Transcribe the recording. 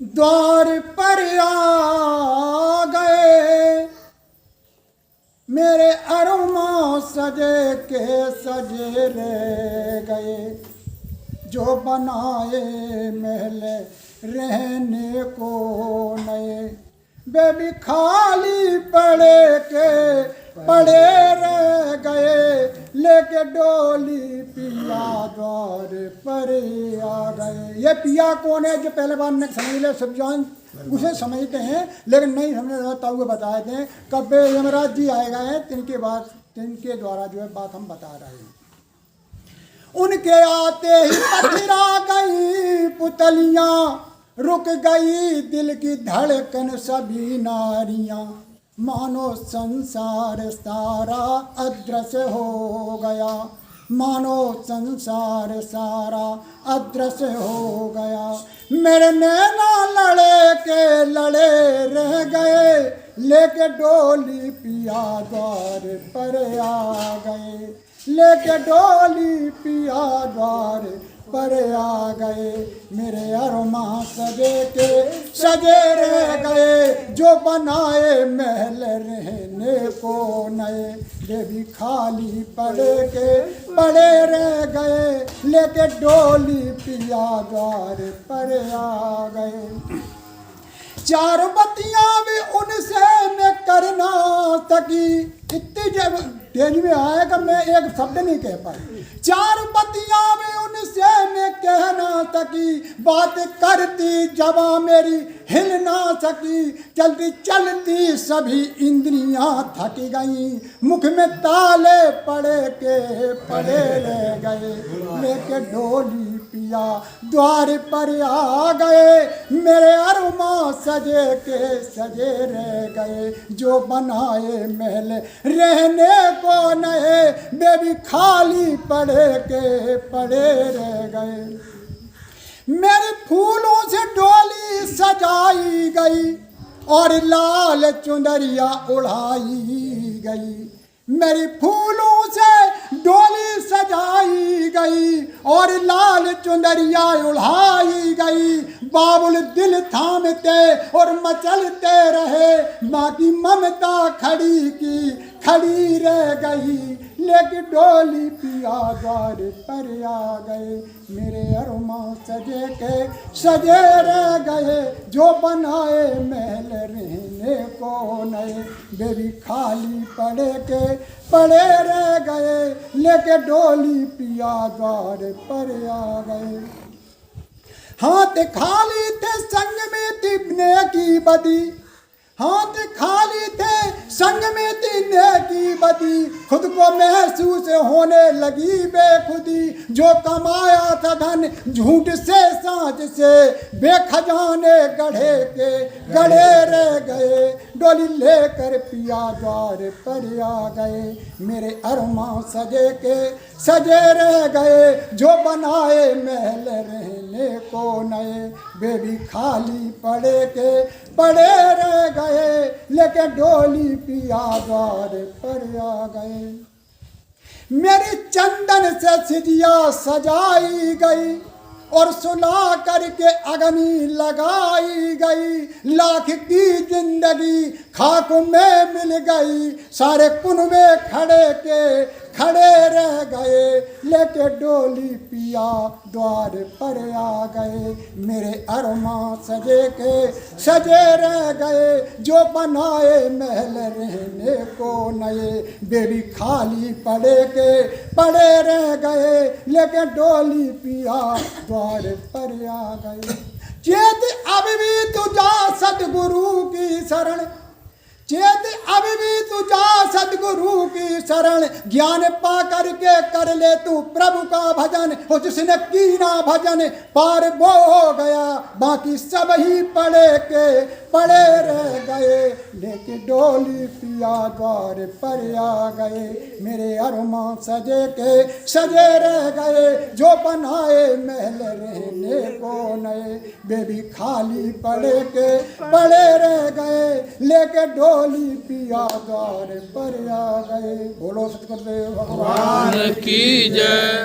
द्वार पर आ गए मेरे अरुमा सजे के सजे रह गए, जो बनाए महल रहने को नए, बेबी खाली पड़े के पड़े रह गए, लेके डोली पिया द्वार पर आ गए। ये पिया कौन है? जो पहले बार ने समझ ले, सब जान उसे समझते हैं, लेकिन नहीं समझ तब वो बताए थे कब यमराज जी आए गए हैं, तिनके द्वारा जो है बात हम बता रहे हैं। उनके आते ही पथरा गई पुतलियां, रुक गई दिल की धड़कन सभी नारियां, मानो संसार सारा अदृश्य हो गया, मानो संसार सारा अदृश्य हो गया। मेरे नैना लड़े के लड़े रह गए, लेके डोली पिया द्वार पर आ गए, लेके डोली पिया द्वार पर आ गए। मेरे अरमा सजे के सजे रह गए, जो बनाए महल रहने को नए, देवी खाली पड़े के पड़े रह गए, लेके डोली पिया द्वार पर आ गए। चार बत्तियां भी उनसे मैं करना सकी, इतनी जब तेज में आएगा मैं एक शब्द नहीं कह पाई। चार बत्तियां भी उनसे मैं कह ना सकी, बात करती जवा मेरी हिल ना सकी, चलती चलती सभी इंद्रियां थक गई, मुख में ताले पड़े के पड़े रह गए, लेके डोली पिया द्वार पर आ गए। मेरे अरुमा सजे के सजे रह गए, जो बनाए महल रहने को नए, बेबी खाली पड़े के पड़े रह गए। मेरे फूलों से डोली सजाई गई और लाल चुनरिया उड़ाई गई, मेरी फूलों से डोली सजाई गई और लाल चुनरिया उड़ाई गई। बाबुल दिल थामते और मचलते रहे, माँ की ममता खड़ी की खड़ी रह गई, लेके डोली पिया द्वार पर आ गए। मेरे अरुमा सजे के सजे रह गए, जो बनाए महल रहने को नए, बेबी खाली पड़े के पड़े रह गए, लेके डोली पिया द्वार पर आ गए। हाथ खाली थे संग में तिबने की बदी, हाथ खाली थे संग में तिबने की बदी, खुद को महसूस होने लगी बेखुदी, जो कमाया था धन झूठ से सांच से, बेखजाने गढ़े के गढ़े रह गए, डोली लेकर पिया द्वार पर आ गए। मेरे अरमा सजे के सजे रह गए, जो बनाए महल रहने को नए, बेबी खाली पड़े के पड़े रह गए, लेके डोली पिया द्वार पर आ गए। मेरी चंदन से सिजिया सजाई गई और सुला करके अग्नि लगाई गई, लाख की जिंदगी खाक में मिल गई, सारे कुनबे खड़े के खड़े रह गए, लेके डोली पिया द्वार पर आ गए। मेरे अरमा सजे के सजे रह गए, जो बनाए महल रहने को नए, बेबी खाली पड़े के पड़े रह गए, लेके डोली पिया द्वार पर आ गए। चेत अब भी तुझा सतगुरु की शरण, चेत अब भी तुझा सतगुरु की शरण, ज्ञान पा करके कर ले तू प्रभु का भजन, हो जिसने कीना भजन पार वो हो गया, बाकी सब ही पड़े के पड़े रह गए, लेके डोली पिया द्वार पर आ गए। मेरे अरुमा सजे के सजे रह गए, जो बनाए महल रहने को नए, बेबी खाली पड़े के पड़े रह गए, लेके डोली पिया द्वार पर आ गए। बोलो सतगुरुदेव भगवान की जय।